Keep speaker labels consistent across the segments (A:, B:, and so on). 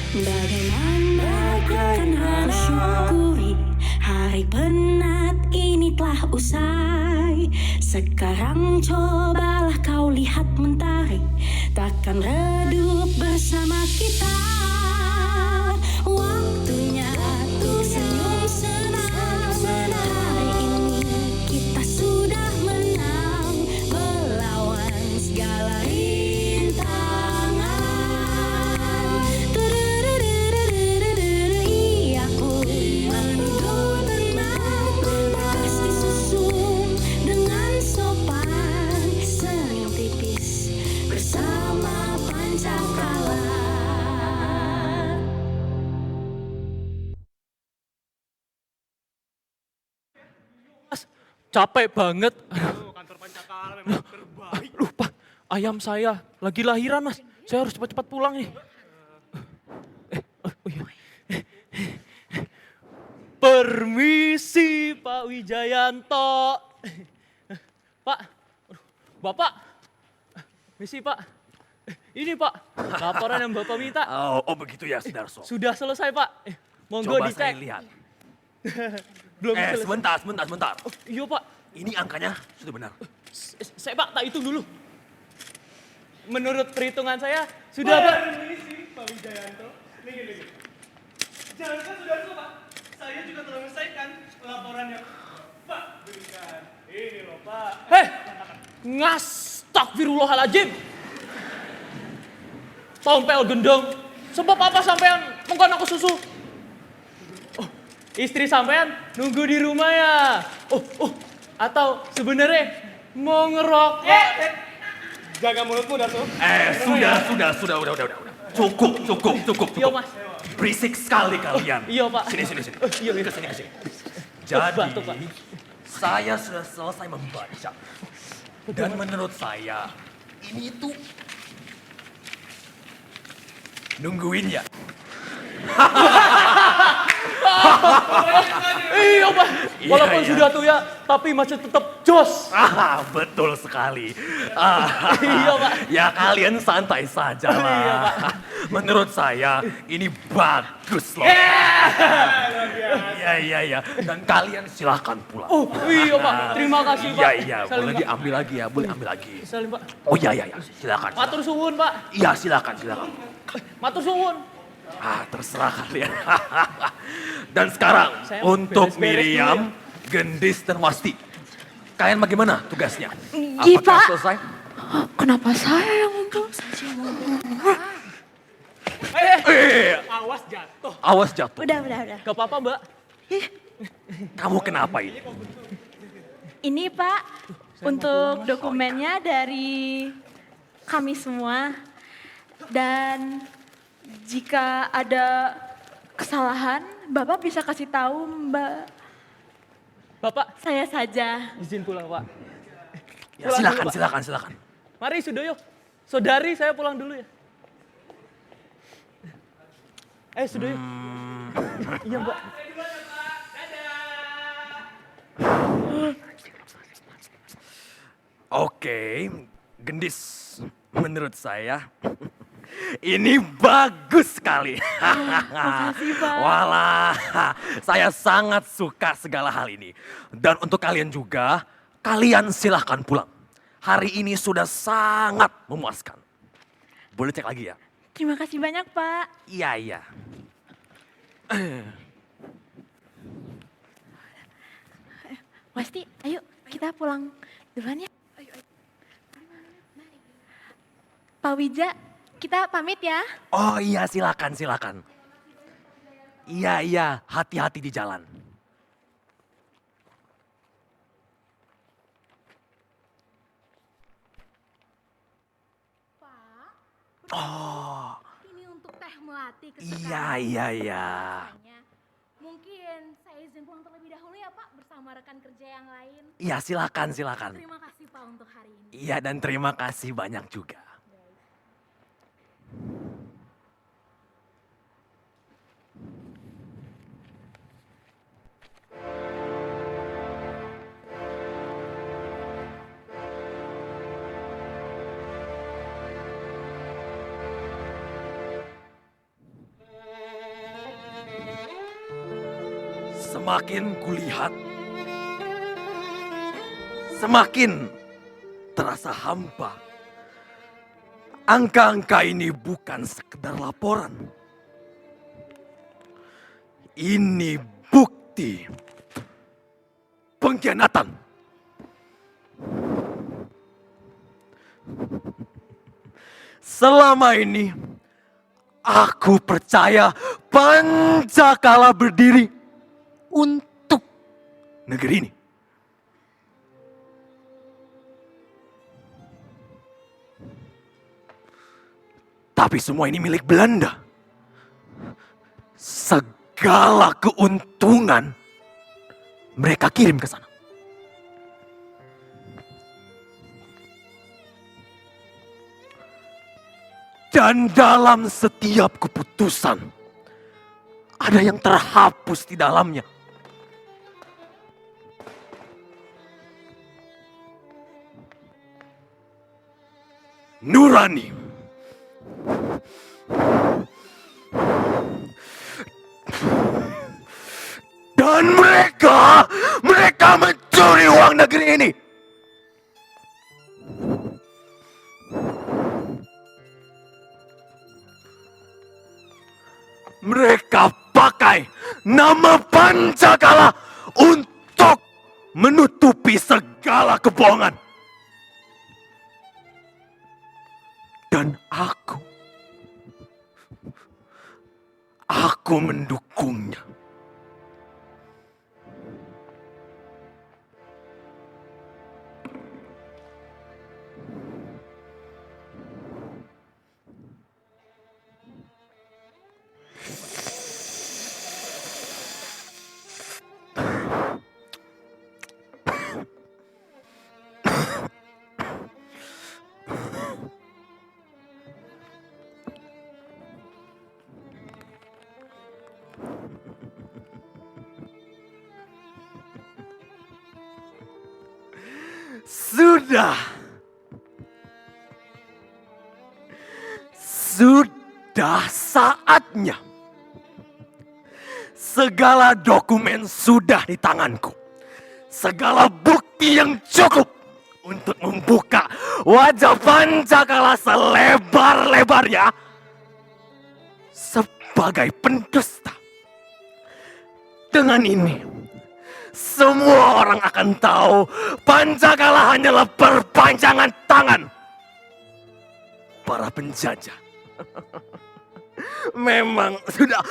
A: Bagaimana kan harus syukuri hari penat ini telah usai. Sekarang cobalah kau lihat mentari takkan redup bersama kita. Waktunya untuk senyum senang. Hari ini kita sudah menang melawan segala rintangan. Iya ku menuduh tenang, pasti susun dengan sopan. Senyum tipis bersama Pancakala.
B: Capek banget.
C: Kantor Pancakala memang terbaik.
B: Lupa, ayam saya lagi lahiran mas. Saya harus cepat-cepat pulang nih. Oh iya. Permisi Pak Wijayanto. Pak, Bapak. Misi Pak. Ini Pak, laporan yang Bapak minta.
D: Oh begitu ya, Sudarso.
B: Sudah selesai Pak. Monggo
D: Coba saya
B: dicek.
D: lihat.
B: Belum selesai.
D: Sebentar.
B: Oh, iya Pak.
D: Ini angkanya sudah benar.
B: Saya Pak, tak hitung dulu. Menurut perhitungan saya, sudah Pak.
C: Permisi Pak Wijayanto. Nih. Jangan sudah Pak. Saya juga telah menyelesaikan laporannya. Pak, berikan. Ini loh Pak.
B: Hei, ngastagfirullahaladzim. Tompel gendong. Sebab apa sampean mengkon aku susu? Oh, istri sampean nunggu di rumah ya. Atau sebenarnya mau ngerokok?
C: Jaga mulutmu Darto.
D: Sudah. Cukup.
B: Iya Mas.
D: Berisik sekali kalian.
B: Iya Pak.
D: Sini.
B: Iya.
D: Kesini. Jadi,
B: Batuk, Pak.
D: saya sudah selesai membaca. Dan menurut saya, ini tuh nungguin ya.
B: Iya Pak. Walaupun
D: Iya.
B: sudah tuh ya, tapi masih tetap jos.
D: Betul sekali.
B: Iya Pak.
D: Ya kalian santai saja lah.
B: Iya, Pak.
D: Menurut saya ini bagus loh. Iya. Dan kalian silahkan pulang.
B: Oh iya Pak, terima kasih Pak.
D: Iya.
B: Salim,
D: Boleh
B: Pak.
D: diambil lagi ya, boleh ambil lagi.
B: Salim Pak.
D: Oh iya. Silakan.
B: Matur suwun Pak.
D: Iya silakan.
B: Matur suwun.
D: Terserah kalian. Dan sekarang
B: Saya
D: untuk
B: beres-beres
D: Miriam, Gendis dan Wasti. Kalian bagaimana tugasnya?
E: Iya,
D: Apakah
E: Pak.
D: selesai?
E: Kenapa saya yang ngomong?
C: Awas jatuh.
D: Awas jatuh.
E: Udah.
B: Gak apa-apa Mbak.
D: Kamu kenapa ini?
E: Ini Pak, untuk dokumennya dari kami semua. Dan jika ada kesalahan, Bapak bisa kasih tahu Mbak.
B: Bapak,
E: Saya saja.
B: izin pulang Pak.
D: Ya,
B: Pulang dulu, Pak.
D: silakan.
B: Mari Sudoyo. Saudari saya pulang dulu ya. Sudoyo. Iya Mbak.
D: Oke, Gendis, menurut saya ini bagus sekali.
E: Makasih Pak.
D: Walah, saya sangat suka segala hal ini. Dan untuk kalian juga, kalian silahkan pulang. Hari ini sudah sangat memuaskan. Boleh cek lagi ya?
E: Terima kasih banyak Pak.
D: Iya.
E: Wasti, ayo kita pulang duluan ya. Pak Wija, kita pamit ya.
D: Oh iya, silakan. Iya, hati-hati di jalan.
F: Pak,
D: Oh,
F: ini untuk teh melati
D: iya.
F: Mungkin saya izin pulang terlebih dahulu ya Pak bersama rekan kerja yang lain.
D: Iya, silakan.
F: Terima kasih Pak untuk hari ini.
D: Iya, dan terima kasih banyak juga. Semakin kulihat, semakin terasa hampa. Angka-angka ini bukan sekedar laporan. Ini bukti pengkhianatan. Selama ini aku percaya Pancakala berdiri untuk negeri ini. Tapi semua ini milik Belanda. Segala keuntungan mereka kirim ke sana. Dan dalam setiap keputusan, ada yang terhapus di dalamnya. Nurani. Dan mereka mencuri uang negeri ini. Mereka pakai nama Pancakala untuk menutupi segala kebohongan. Dan aku mendukungnya. Sudah saatnya. Segala dokumen sudah di tanganku. Segala bukti yang cukup untuk membuka wajah Pancakala selebar-lebarnya sebagai pendusta. Dengan ini, semua orang akan tahu Pancakala hanyalah perpanjangan tangan para penjajah. Memang sudah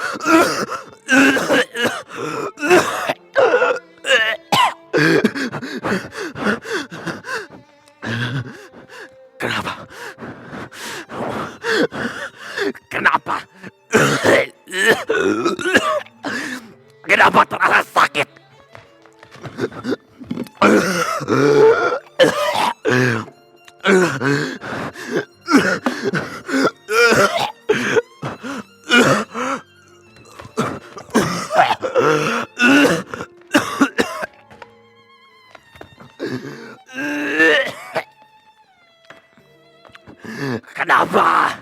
D: Kenapa? Kenapa terasa sakit? Kenapa?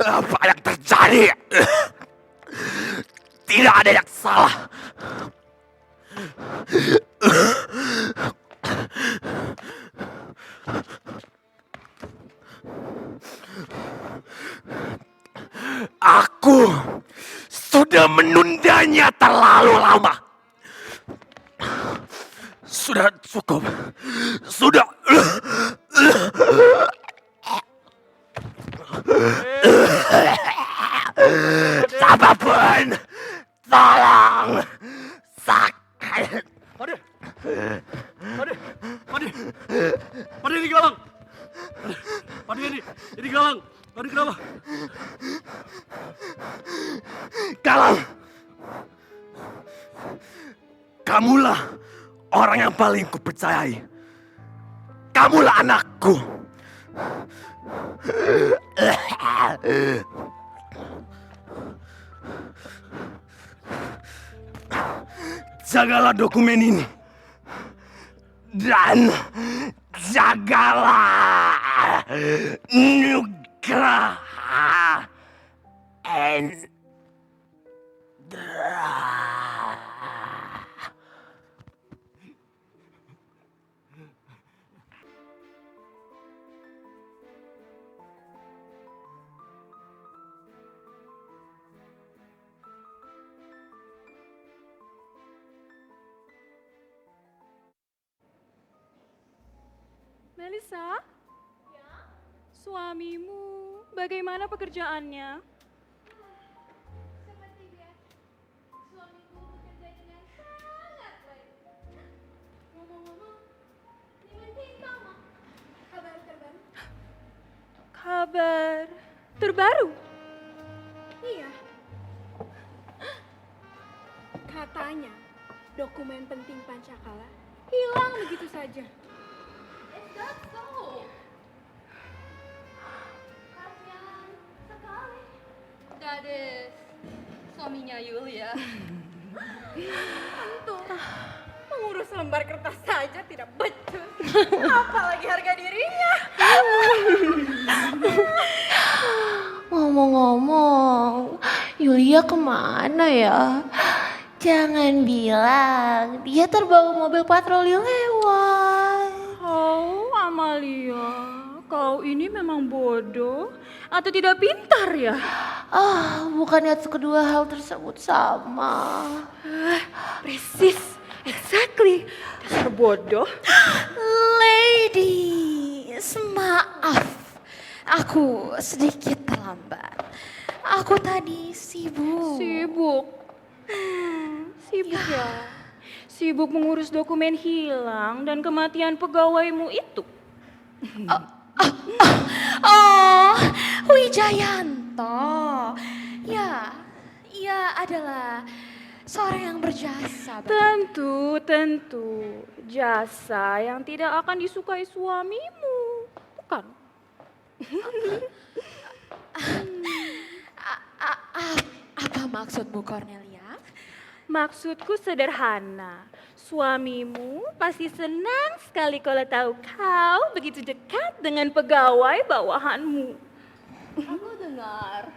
D: Apa yang terjadi? Tidak ada yang salah. Aku sudah menundanya terlalu lama. Sudah cukup. Sudah. Siapapun, tolong. Sakit.
C: Pade ini Galang. Pade ini Galang. Pade kenapa?
D: Galang. Kamulah orang yang paling kupercayai. Kamulah anakku. Jagalah dokumen ini. Dan jagalah Nugraha
G: Melisa? Suamimu bagaimana pekerjaannya?
F: Seperti biasa, suamiku bekerja dengan sangat baik. Ngomong-ngomong, Nimenting kamu kabar terbaru?
G: Kabar terbaru?
F: Iya. Katanya dokumen penting Pancakala hilang begitu saja. Is that so? Kasihan sekali.
E: Gadis, suaminya Yulia.
F: Tentu. Mengurus lembar kertas saja tidak becus. Apalagi harga dirinya.
A: Ngomong-ngomong, Yulia kemana ya? Jangan bilang dia terbawa mobil patroli lewat.
G: Oh, Amalia, kau ini memang bodoh atau tidak pintar ya?
A: Bukannya kedua hal tersebut sama.
G: Persis, exactly. Dasar bodoh.
A: Ladies, maaf. Aku sedikit terlambat. Aku tadi sibuk.
G: Sibuk ya? Sibuk mengurus dokumen hilang dan kematian pegawaimu itu.
A: Oh, Wijayanto. Ya, ia adalah seorang yang berjasa.
G: Tentu. Jasa yang tidak akan disukai suamimu, bukan?
A: Apa maksudmu, Cornelia?
G: Maksudku sederhana. Suamimu pasti senang sekali kalau tahu kau begitu dekat dengan pegawai bawahanmu.
F: Aku dengar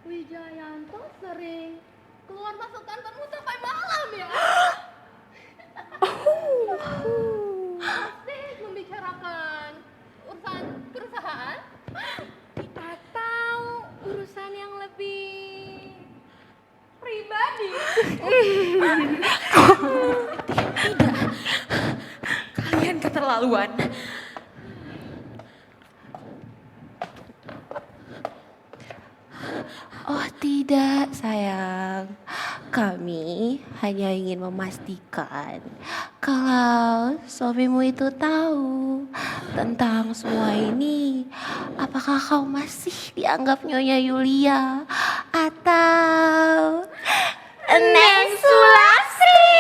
F: Wijayanto sering keluar masuk kantormu sampai malam ya. Pasti membicarakan urusan perusahaan atau urusan yang lebih pribadi.
A: Tidak. Kalian keterlaluan. Oh tidak, sayang. Kami hanya ingin memastikan kalau suamimu itu tahu tentang semua ini. Apakah kau masih dianggap Nyonya Yulia atau Neng Sulastri?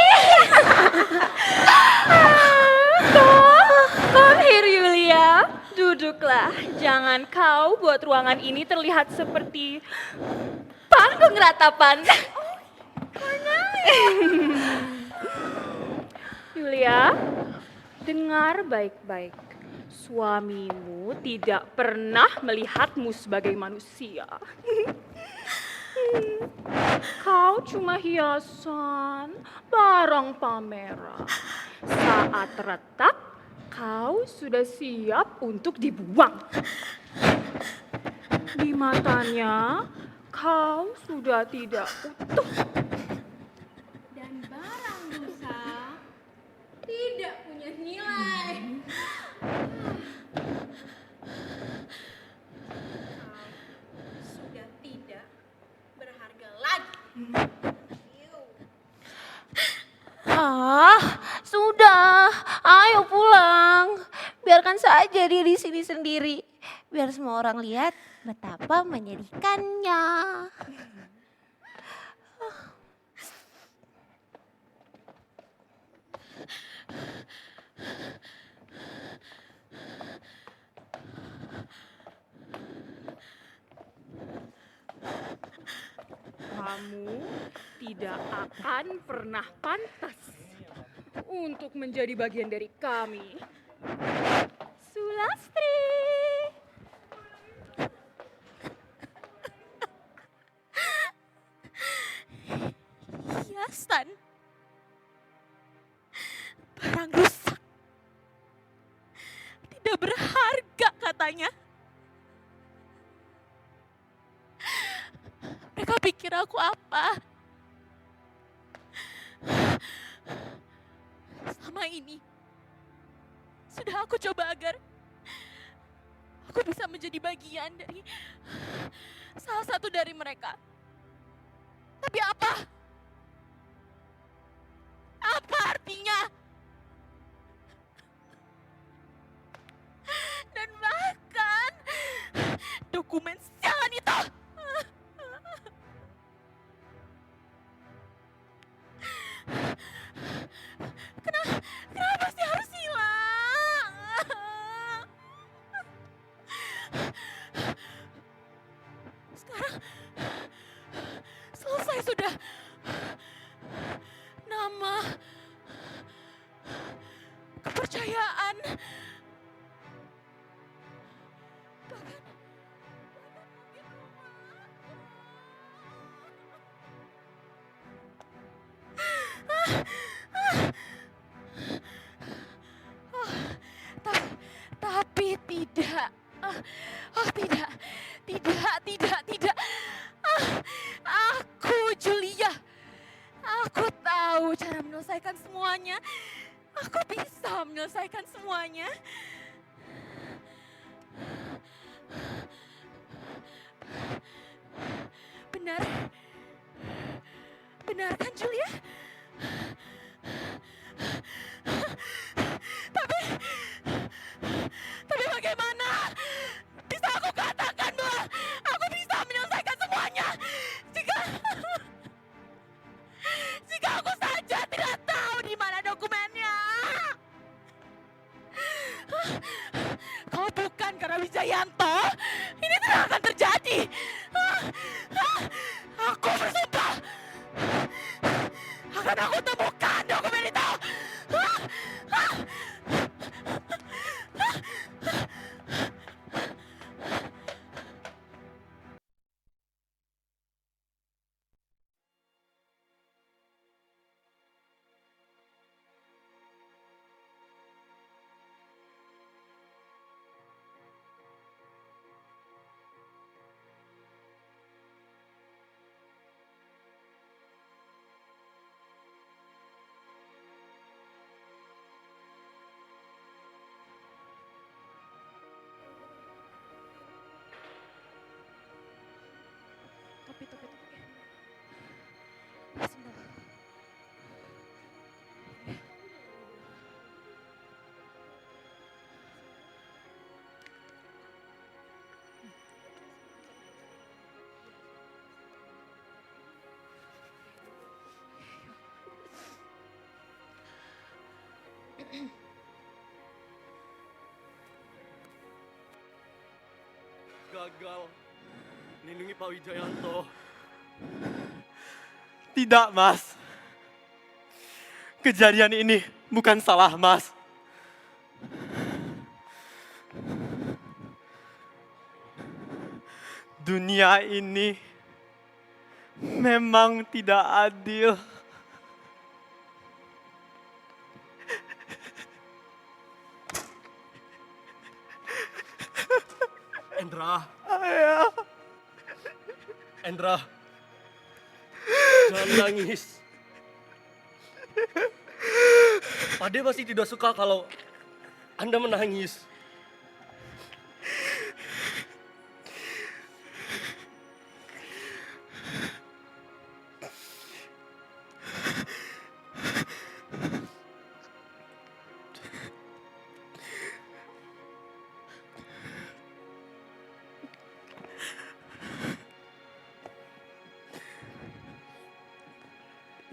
G: Come here, Yulia. Duduklah. Jangan kau buat ruangan ini terlihat seperti panggung ratapan. Yulia, dengar baik-baik. Suamimu tidak pernah melihatmu sebagai manusia. Kau cuma hiasan, barang pameran. Saat retak, kau sudah siap untuk dibuang. Di matanya, kau sudah tidak utuh.
F: Dan barang dosa tidak punya nilai. Kau sudah tidak berharga lagi.
A: Sudah. Ayo pulang. Biarkan saja dia di sini sendiri. Biar semua orang lihat betapa menyedihkannya.
G: Kamu tidak akan pernah pantas untuk menjadi bagian dari kami. Sulastri.
A: Hiasan. Barang rusak. Tidak berharga katanya. Mereka pikir aku apa? Selama ini sudah aku coba agar
G: aku bisa menjadi bagian dari salah satu dari mereka. Tapi apa? Apa artinya? Dan bahkan dokumen sialan itu kenapa sih harus hilang? Sekarang selesai sudah. Nama, kepercayaan, bahkan mungkin rumah. Oh, tapi tidak. Oh tidak, tidak. Aku Julia. Aku tahu cara menyelesaikan semuanya. Aku bisa menyelesaikan semuanya. Benar? Benar kan Julia? Tapi bagaimana? Bisa aku katakan bahwa aku bisa menyelesaikan semuanya jika aku saja tidak tahu di mana dokumennya. Kalau bukan karena Wijayanto, ini tidak akan terjadi. Aku bersumpah akan aku temukan dokumen itu. Topi. Bismillah.
C: Gagal melindungi Pak Wijayanto. Tidak, Mas. Kejadian ini bukan salah Mas. Dunia ini memang tidak adil.
H: Endra,
C: Ayah,
H: Endra, jangan nangis. Pade pasti tidak suka kalau Anda menangis.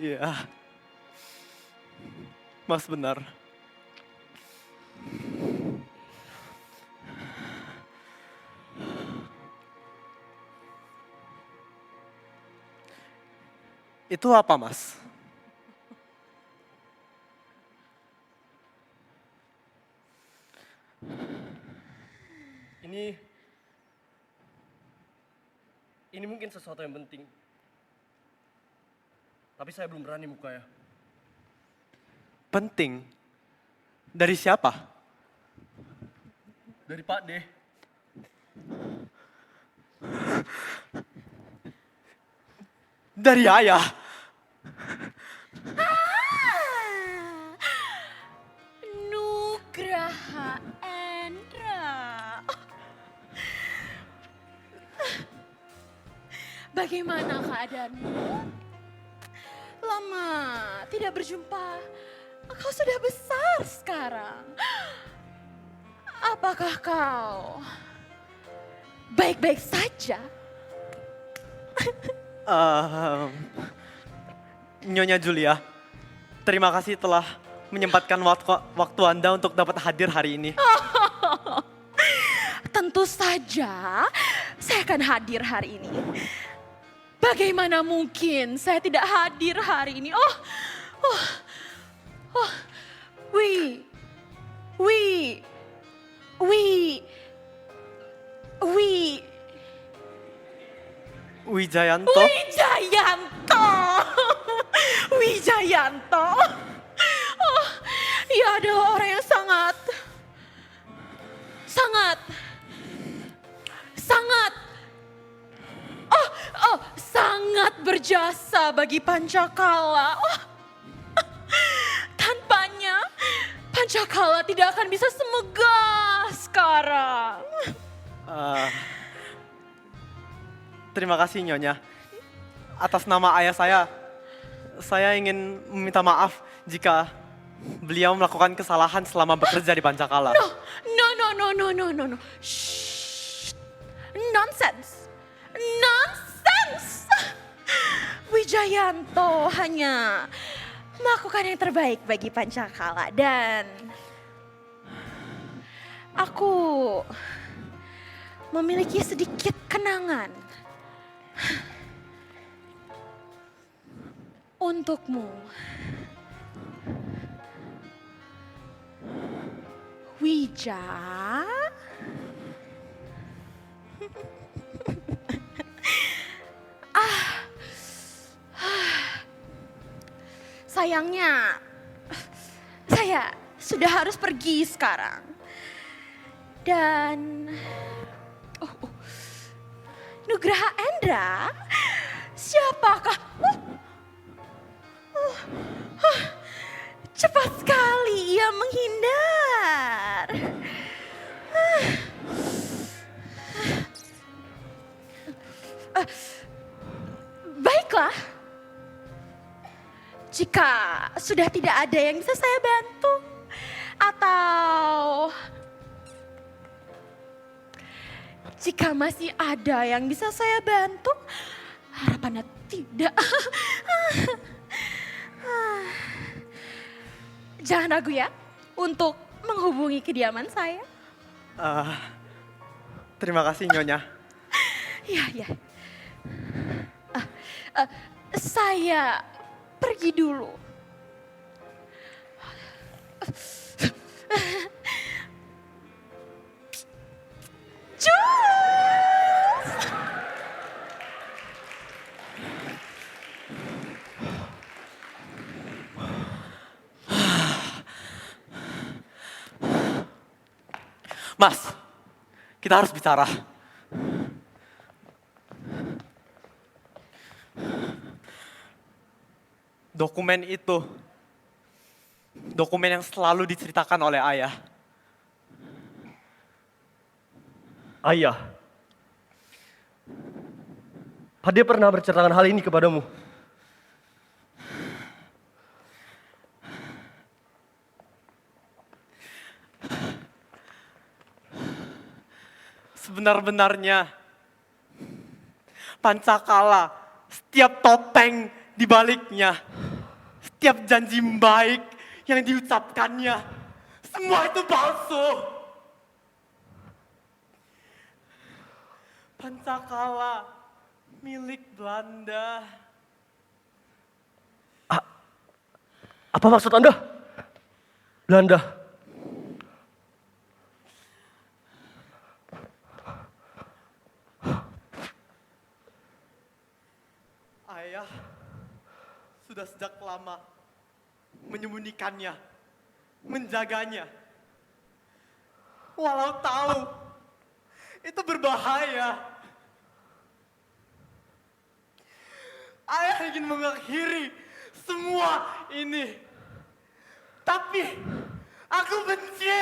C: iya. Mas benar. Itu apa, Mas?
H: Ini mungkin sesuatu yang penting. Tapi saya belum berani buka ya.
C: Penting? Dari siapa?
H: Dari Pak D.
C: Dari ayah.
G: Nugraha Endra.
E: bagaimana keadaanmu? Lama tidak berjumpa. Kau sudah besar sekarang. Apakah kau baik-baik saja?
C: Nyonya Julia, terima kasih telah menyempatkan waktu Anda untuk dapat hadir hari ini.
E: Tentu saja saya akan hadir hari ini. Bagaimana mungkin saya tidak hadir hari ini?
C: Wijayanto?
E: Wijayanto. Wijayanto. Oh, ia adalah orang yang sangat berjasa bagi Pancakala. Tanpanya Pancakala tidak akan bisa semegah sekarang.
C: Terima kasih Nyonya. Atas nama ayah saya ingin meminta maaf jika beliau melakukan kesalahan selama bekerja di Pancakala.
E: No. Shh. Nonsense. Wijayanto hanya melakukan yang terbaik bagi Pancakala dan aku memiliki sedikit kenangan untukmu. Wija. Sayangnya, saya sudah harus pergi sekarang. Dan, Nugraha Endra, siapakah? Cepat sekali ia menghindar. Baiklah. Jika sudah tidak ada yang bisa saya bantu atau jika masih ada yang bisa saya bantu, harapannya tidak. Jangan ragu ya untuk menghubungi kediaman saya.
C: Terima kasih Nyonya.
E: Iya. Saya pergi dulu.
C: Mas, kita harus bicara. Dokumen itu, dokumen yang selalu diceritakan oleh ayah.
H: Ayah, Pade pernah berceritakan hal ini kepadamu.
C: Sebenar-benarnya, Pancakala, setiap topeng di baliknya, setiap janji baik yang diucapkannya, semua itu palsu. Pancakala milik Belanda.
H: Apa maksud Anda? Belanda.
C: Ayah sudah sejak lama menyembunyikannya, menjaganya. Walau tahu itu berbahaya. Ayah ingin mengakhiri semua ini. Tapi aku benci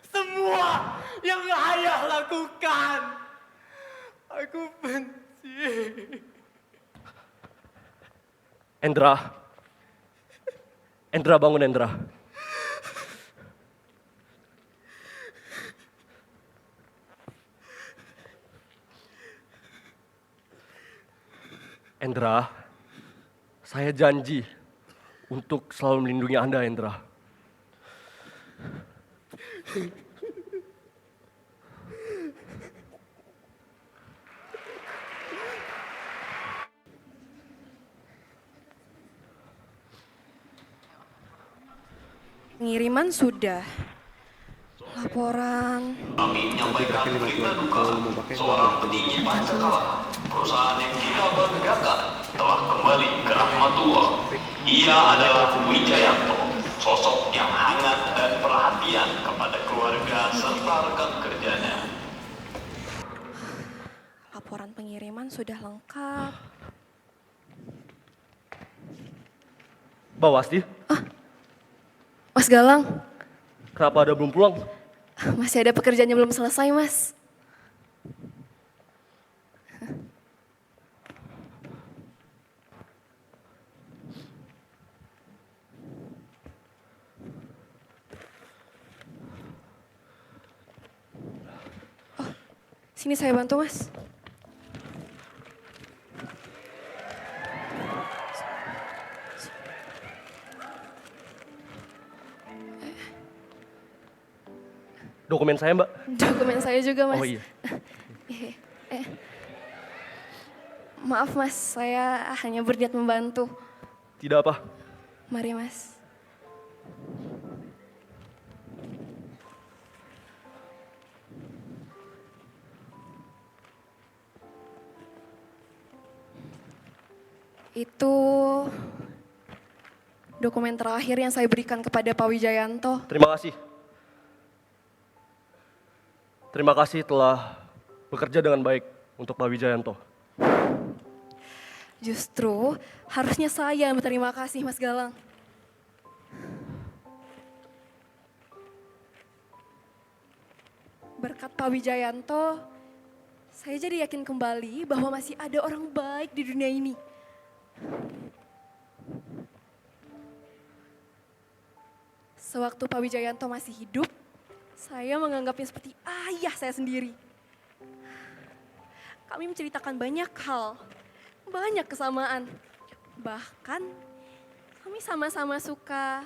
C: semua yang ayah lakukan. Aku benci.
H: Endra. Endra, bangun Endra. Endra, saya janji untuk selalu melindungi Anda, Endra.
E: Pengiriman sudah. Laporan.
I: Kami menyampaikan berita duka seorang petinggi Pancakala, perusahaan yang kita banggakan, telah kembali ke rahmatullah. Ia adalah Wijayanto, sosok yang hangat dan perhatian kepada keluarga serta rekan kerjanya.
E: Laporan pengiriman sudah lengkap.
H: Bawasdi,
E: Mas Galang,
H: kenapa Anda belum pulang?
E: masih ada pekerjaannya belum selesai, Mas. Oh, sini saya bantu, Mas.
H: Dokumen saya, Mbak.
E: Dokumen saya juga, Mas.
H: Oh iya.
E: Maaf, Mas, saya hanya berniat membantu.
H: Tidak apa.
E: Mari, Mas. Itu dokumen terakhir yang saya berikan kepada Pak Wijayanto.
H: Terima kasih. Terima kasih telah bekerja dengan baik untuk Pak Wijayanto.
E: Justru harusnya saya yang berterima kasih, Mas Galang. Berkat Pak Wijayanto, saya jadi yakin kembali bahwa masih ada orang baik di dunia ini. Sewaktu Pak Wijayanto masih hidup, saya menganggapnya seperti ayah saya sendiri. Kami menceritakan banyak hal, banyak kesamaan. Bahkan kami sama-sama suka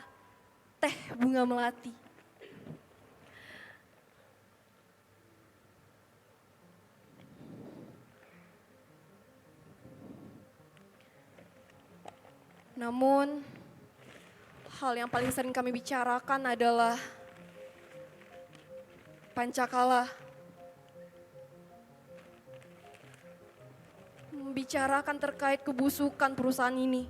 E: teh bunga melati. Namun, hal yang paling sering kami bicarakan adalah Pancakala. Membicarakan terkait kebusukan perusahaan ini.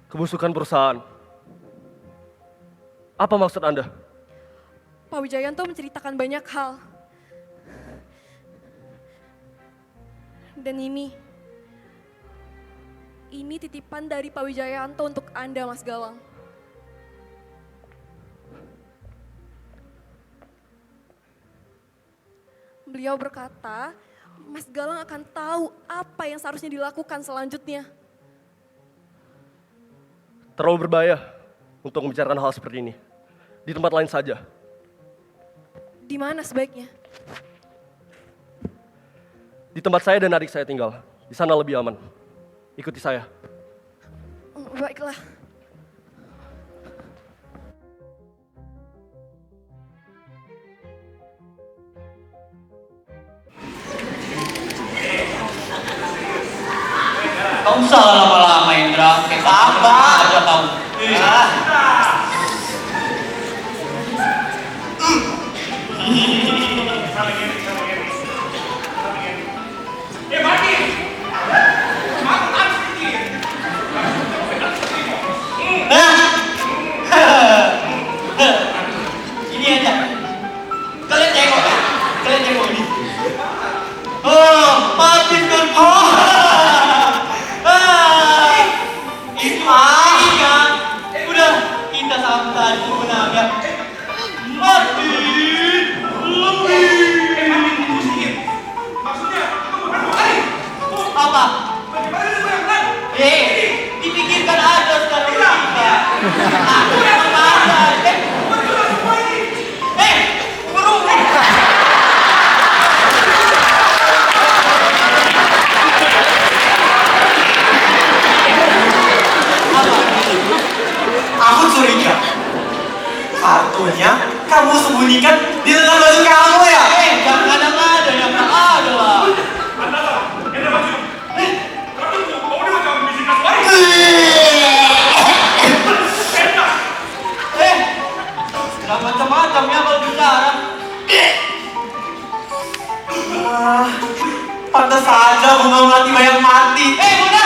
H: Kebusukan perusahaan. Apa maksud Anda?
E: Pak Wijayanto menceritakan banyak hal. Dan ini titipan dari Pak Wijayanto untuk Anda, Mas Galang. Beliau berkata, Mas Galang akan tahu apa yang seharusnya dilakukan selanjutnya.
H: Terlalu berbahaya untuk membicarakan hal seperti ini. Di tempat lain saja.
E: Di mana sebaiknya?
H: Di tempat saya dan adik saya tinggal. Di sana lebih aman. Ikuti saya.
E: Baiklah.
I: Kau usah lama-lama Indra, kayak apa aja kau. Ini aja. Kalian tengok ya? Kalian tengok ini. Oh, maafkan kau. Itu iya. Udah kita sampai menang ya. Mati.
C: Aku curiga. Kartunya kamu sembunyikan di dalam baju kamu ya? Jangan ada yang ada lah. Sudah macam-macam ya kalau bicara. Pantas saja bunga melati banyak mati. Bunda,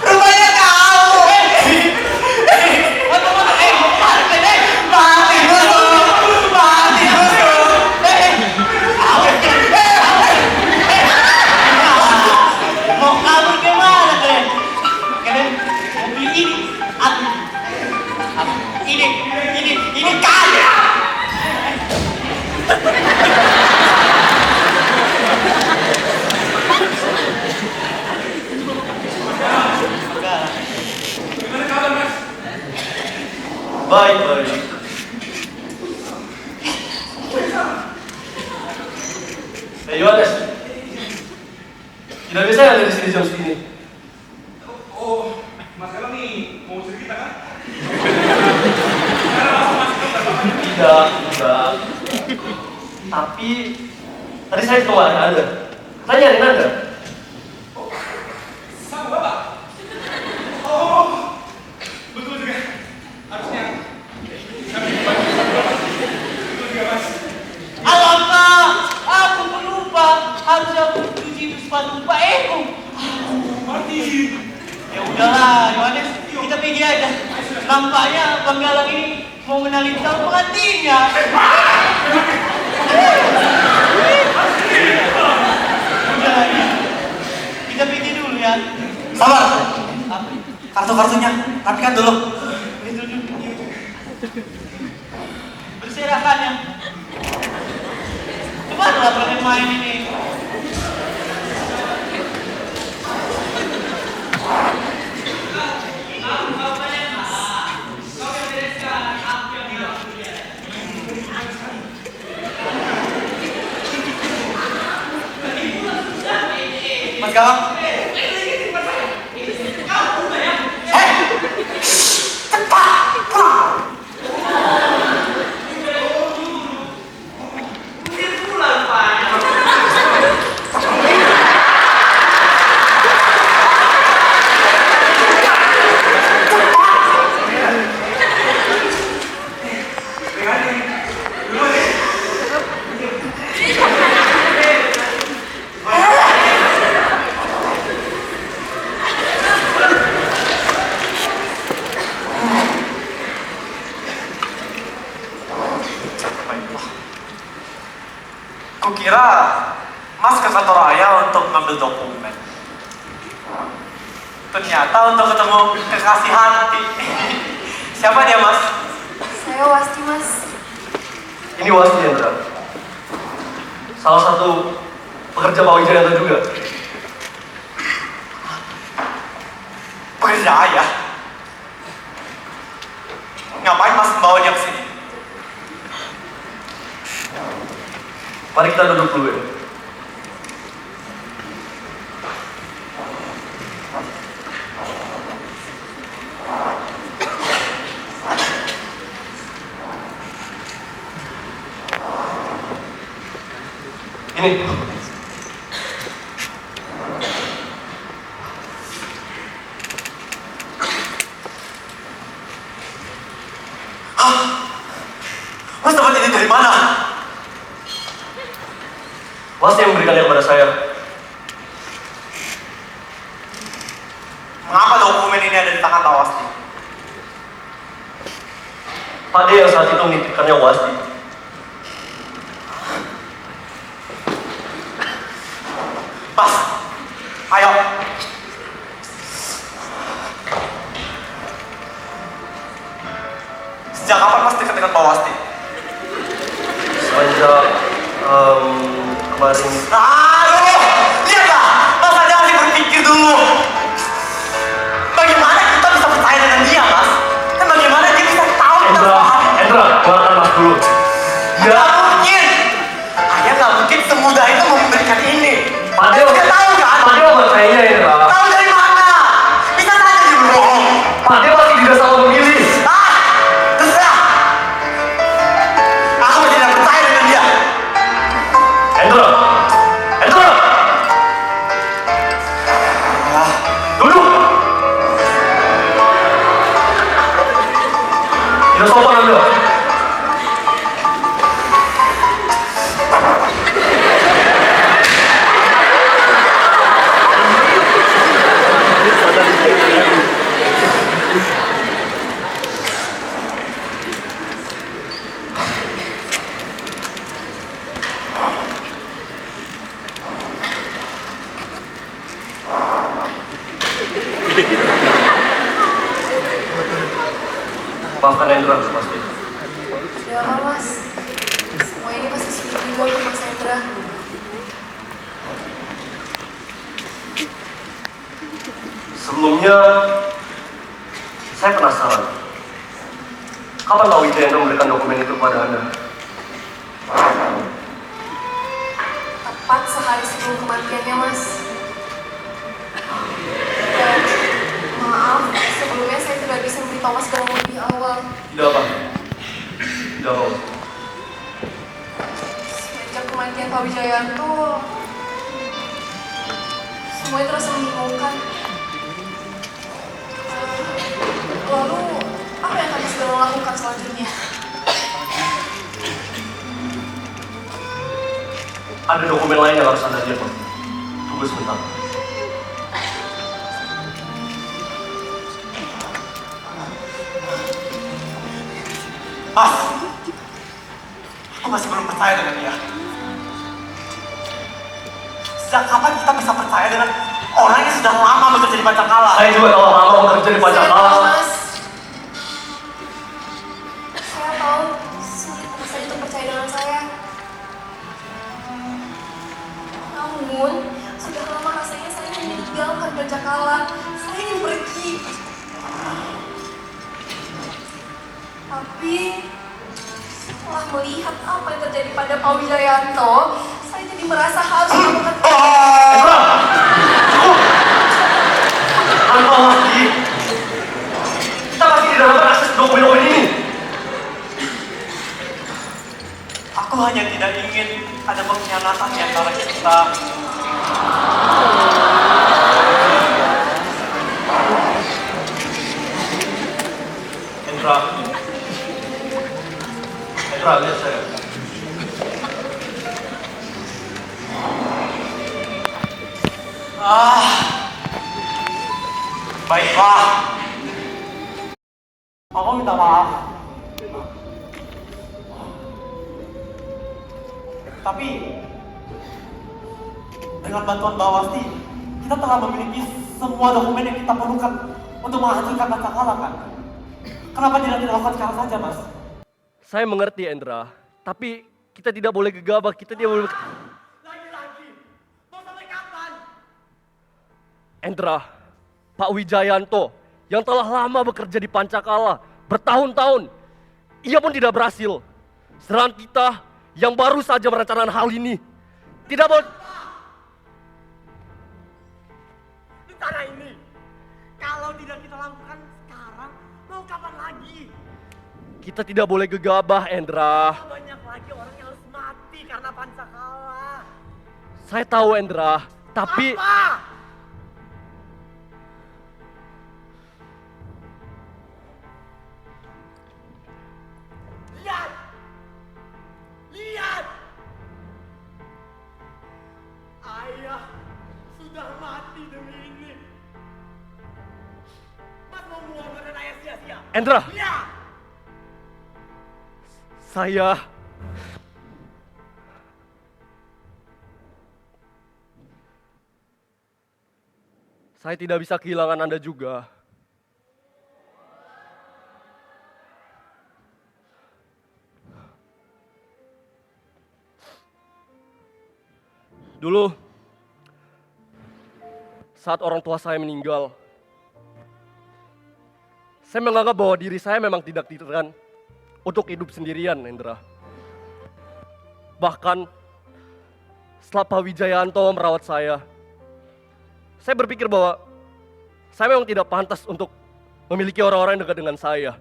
C: rupanya tahu. Mati musuh. Mau kabur kemana kalian? Kalian mau beli ini kaya. Baik. Yohanes, tidak bisa ada di sini jam segini.
J: Oh, masalah nih, mau cerita kan?
C: Tidak. Tapi tadi saya ke mana Anda? Saya nyariin Anda.
J: Sama Bapak? Oh, betul juga. Harusnya kami betul juga, Mas.
C: Alamak, aku lupa. Harusnya aku cuci sepatu Pak Eko.
J: Martin.
C: Ya udahlah, Yohanes, kita pergi aja. Nampaknya Bang Galang ini mau mengenali calon pengantinnya. Udahlah, kita pergi dulu ya. Sabar. Kartu-kartunya, rapikan dulu. Berserakan ya. Kemana lah main ini? Mas Galang. Cepat, pulang. Kukira Mas ke kantor ayah untuk ngambil dokumen. Ternyata untuk ketemu kekasih hati. Siapa dia, Mas?
F: Saya Wasti, Mas.
H: Ini Wasti, Hendra. Salah satu pekerja Pak Wijayanto juga.
C: Pekerja ayah? Ngapain Mas membawa dia ke sini?
H: Mari kita duduk dulu ya. Ini.
C: Mas dapat ini dari mana?
H: Wasti yang memberikannya kepada saya.
C: Mengapa dokumen ini ada di tangan Pak Wasti?
H: Pak D yang saat itu menitipkannya Wasti.
C: Mas, ayo. Sejak kapan Mas dekat dengan Pak Wasti?
H: Semenjak kemarin.
C: Lihatlah, Mas aja masih berpikir dulu. Bagaimana kita bisa percaya dengan dia, Mas? Dan bagaimana Nggak mungkin. Ayah nggak mungkin semudah itu memberikan ini. Pak Dewa tahu kan? Pak Dewa percaya Indra. Tahu dari mana? Bisa saja dia berbohong. Pak Dewa tidak salah memilih. Terserah. Aku masih tidak percaya dengan dia. Indra. Duduk. Tidak sopan Anda. Maafkan Endra, pasti.
K: Ya apa mas, semua ini pasti sudah dibuat ke Mas Endra.
H: Sebelumnya, saya penasaran. Kapan Pak Wijayana memberikan dokumen itu kepada Anda?
K: Tepat sehari sebelum kematiannya mas. Dan maaf, sebelumnya saya tidak bisa memberitahu mas dengan lebih awal.
H: Tidak apa. Tidak apa.
K: Sejak kematian Pak Wijayanto, semuanya terasa membingungkan. Lalu, apa yang kami sedang lakukan selanjutnya?
H: Ada dokumen lain yang harus Anda lihat, Pak. Tunggu sebentar.
C: Mas, aku masih belum percaya dengan dia. Sejak kapan kita bisa percaya dengan orang yang sudah lama bekerja di Pancakala?
H: Saya juga telah lama bekerja di Pancakala.
K: Saya tahu, Mas. Saya tahu sulit Mas untuk percaya dengan saya. Namun, sudah lama rasanya saya ingin meninggalkan Pancakala. Saya ingin pergi. Tapi, setelah melihat apa yang terjadi pada Pak Wijayanto, saya jadi merasa harus melakukan...
H: Apa lagi? Kita masih tidak dapat akses dokumen-dokumen ini.
C: Aku hanya tidak ingin ada pengkhianatan di antara kita.
H: Endra, lihat saya.
C: Baiklah. Aku minta maaf. Tapi dengan bantuan Bawasti, kita telah memiliki semua dokumen yang kita perlukan untuk menghancurkan Pancakala, kan? Kenapa tidak dilakukan sekarang saja, Mas?
H: Saya mengerti, Endra. Tapi kita tidak boleh gegabah. Kita tidak boleh...
C: Lagi-lagi. Mau sampai kapan?
H: Endra, Pak Wijayanto yang telah lama bekerja di Pancakala bertahun-tahun, ia pun tidak berhasil. Sedangkan kita yang baru saja merencanakan hal ini tidak boleh.
C: Rencana ini, kalau tidak kita lakukan sekarang, mau kapan lagi?
H: Kita tidak boleh gegabah, Endra.
C: Banyak lagi orang yang harus mati karena Pancakala.
H: Saya tahu, Endra, tapi...
C: Apa? Lihat! Lihat! Ayah sudah mati demi ini. Mas mau mengorbankan ayah sia-sia?
H: Endra,
C: Lihat!
H: Saya tidak bisa kehilangan Anda juga. Dulu, saat orang tua saya meninggal, saya menganggap bahwa diri saya memang tidak ditentukan untuk hidup sendirian, Endra. Bahkan setelah Pak Wijayanto merawat saya berpikir bahwa saya memang tidak pantas untuk memiliki orang-orang yang dekat dengan saya.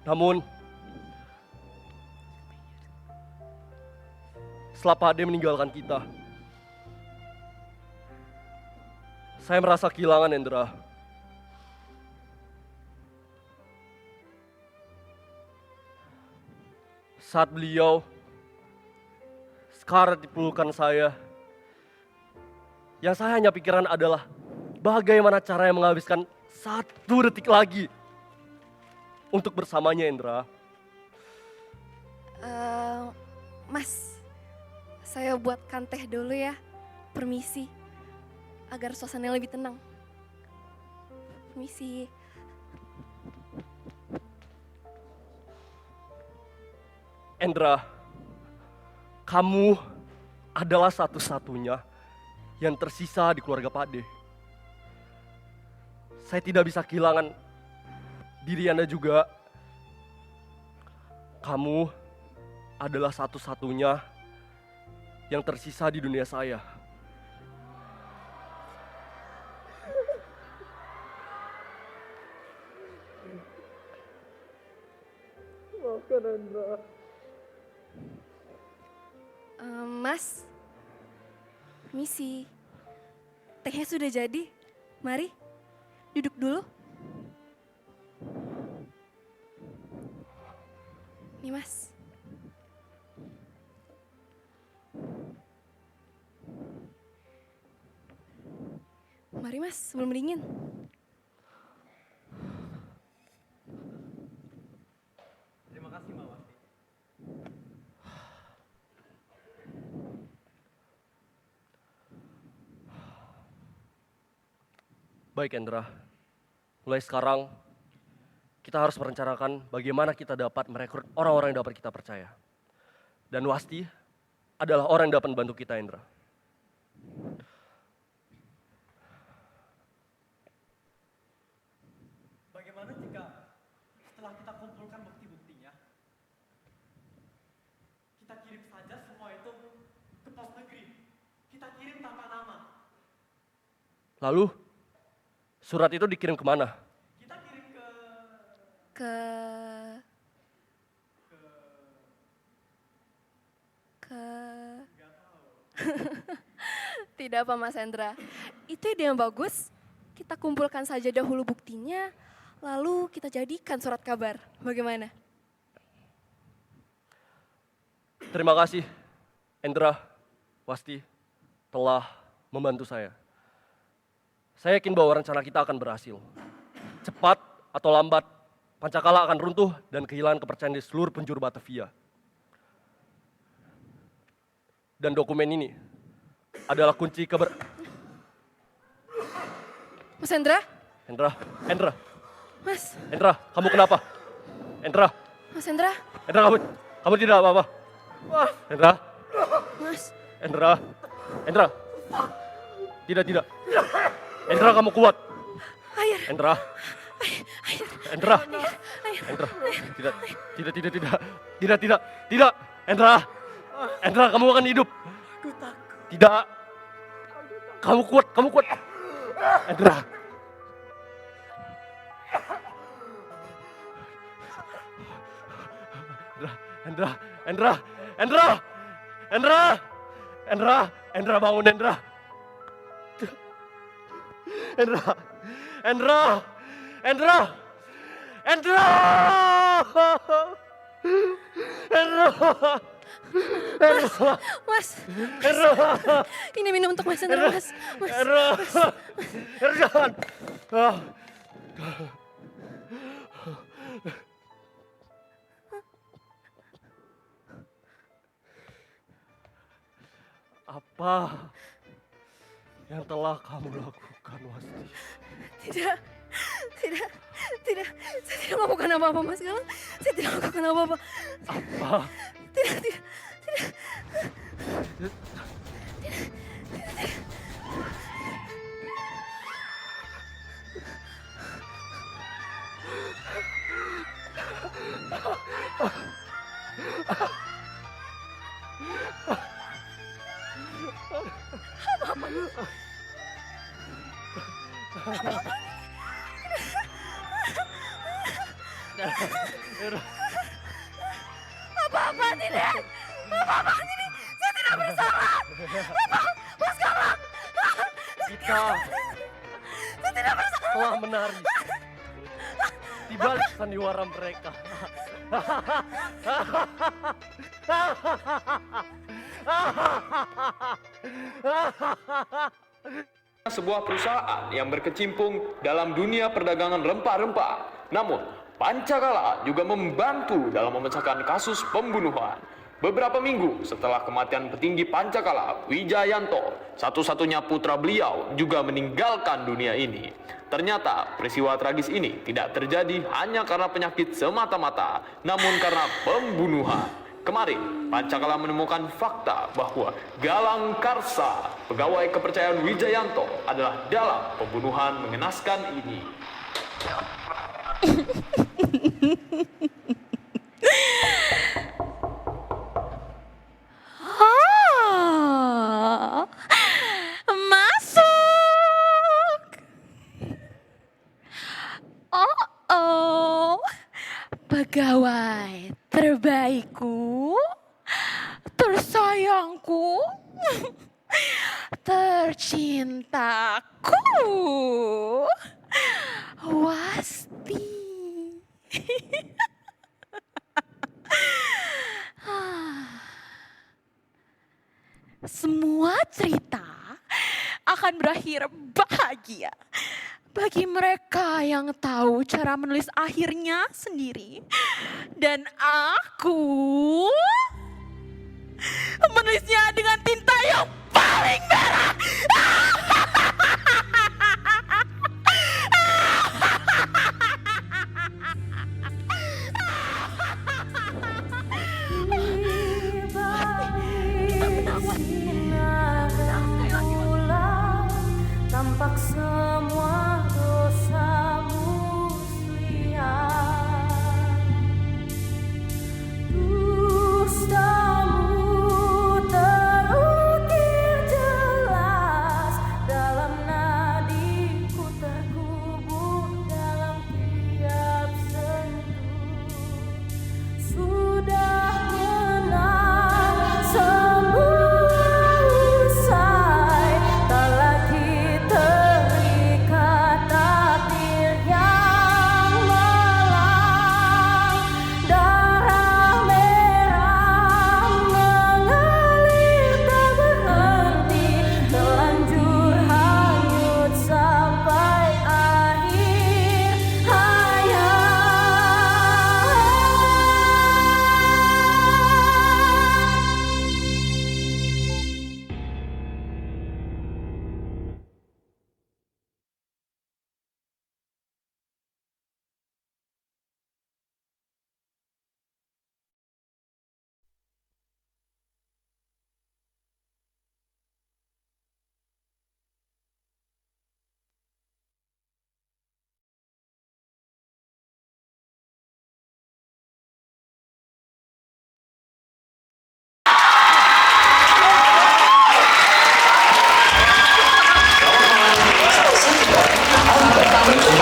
H: Namun, setelah Pak Ade meninggalkan kita, saya merasa kehilangan Endra. Saat beliau sekarat di pelukan saya, yang saya hanya pikiran adalah bagaimana caranya menghabiskan 1 detik lagi untuk bersamanya, Endra.
K: Mas, saya buatkan teh dulu ya. Permisi, agar suasananya lebih tenang. Permisi.
H: Endra, kamu adalah satu-satunya yang tersisa di keluarga Pak Ade. Saya tidak bisa kehilangan diri Anda juga. Kamu adalah satu-satunya yang tersisa di dunia saya. Maafkan Endra.
K: Mas, misi. Tehnya sudah jadi. Mari, duduk dulu. Nih Mas. Mari Mas, sebelum dingin.
C: Terima kasih Mbak Wasti.
H: Baik Endra, mulai sekarang kita harus merencanakan bagaimana kita dapat merekrut orang-orang yang dapat kita percaya. Dan Wasti adalah orang yang dapat membantu kita, Endra.
C: Bagaimana jika setelah kita kumpulkan bukti-buktinya, kita kirim saja semua itu ke pos negeri. Kita kirim tanpa nama.
H: Lalu, surat itu dikirim kemana?
C: Kita kirim ke...
K: Tidak apa Mas Endra, itu ide yang bagus. Kita kumpulkan saja dahulu buktinya, lalu kita jadikan surat kabar. Bagaimana?
H: Terima kasih, Endra, Wasti, telah membantu saya. Saya yakin bahwa rencana kita akan berhasil. Cepat atau lambat, Pancakala akan runtuh dan kehilangan kepercayaan di seluruh penjuru Batavia. Dan dokumen ini adalah kunci
K: Mas Endra?
H: Endra,
K: Mas?
H: Endra, kamu kenapa? Endra,
K: Mas Endra?
H: Endra, kamu tidak apa-apa? Endra,
K: Mas?
H: Endra, tidak. Endra, kamu kuat.
K: Air.
H: Endra,
K: Air.
H: tidak. Endra, kamu akan hidup. Tidak. Kamu kuat. Endra. Endra, bangun, Endra.
K: Mas, ini minum untuk Mas Endra, Mas.
H: Jangan. Apa yang telah kamu lakukan, Wasti?
K: Tidak. Saya tidak melakukan apa-apa, Mas Galang. Saya tidak melakukan apa-apa.
H: Apa?
K: Tidak.
E: Apa-apaan ini? Apa-apaan ini? Saya tidak bersalah. Sekarang.
H: Kita telah menari di balik sandiwara mereka.
I: Sebuah perusahaan yang berkecimpung dalam dunia perdagangan rempah-rempah. Namun, Pancakala juga membantu dalam memecahkan kasus pembunuhan. Beberapa minggu setelah kematian petinggi Pancakala, Wijayanto, satu-satunya putra beliau, juga meninggalkan dunia ini. Ternyata peristiwa tragis ini tidak terjadi hanya karena penyakit semata-mata, namun karena pembunuhan. Kemarin, Pancakala menemukan fakta bahwa Galang Karsa, pegawai kepercayaan Wijayanto, adalah dalam pembunuhan mengenaskan ini.
E: Masuk. Oh, pegawai terbaikku, tersayangku, tercintaku, Wasti. Semua cerita akan berakhir bahagia bagi mereka yang tahu cara menulis akhirnya sendiri. Dan aku menulisnya dengan tinta yang paling merah.
L: Tampak semua dosamu lihat, dustamu terukir jelas dalam nadiku, terkubur dalam tiap sentuh. Sudah menang semua usai, tak lagi terikat takdir yang malang. Darah merah mengalir tak berhenti, terlanjur hanyut sampai akhir hayat.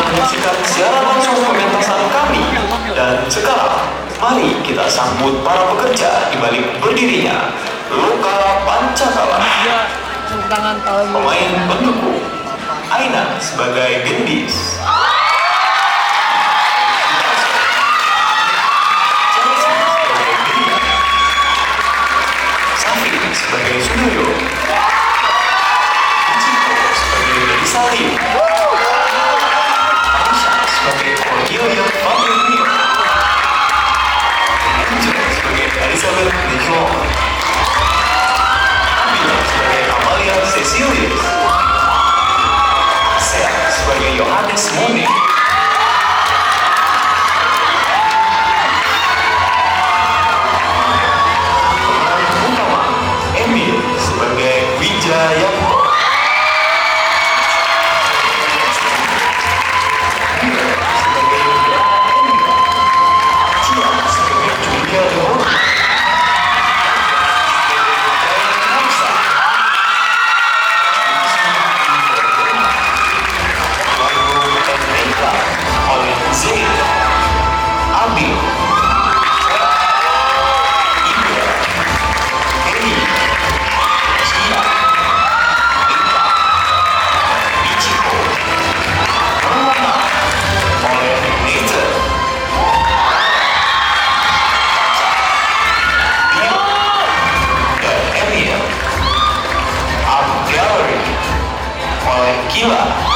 I: Menyaksikan siaran langsung pementasan kami. Dan sekarang, mari kita sambut para pekerja di balik berdirinya Loka Pancakala. Pemain pendukung, Aina sebagai Gendis, Safi sebagai Sudoyo, Ciko sebagai Dedi Salim, sebagai Cordelia Fabio, Angel sebagai Elizabeth Dijon, Amila sebagai Amalia Cecilius, Seth sebagai Yohanes Moni, pemeran utama Emil sebagai Wijayanto, Julia Leon, Bismillah.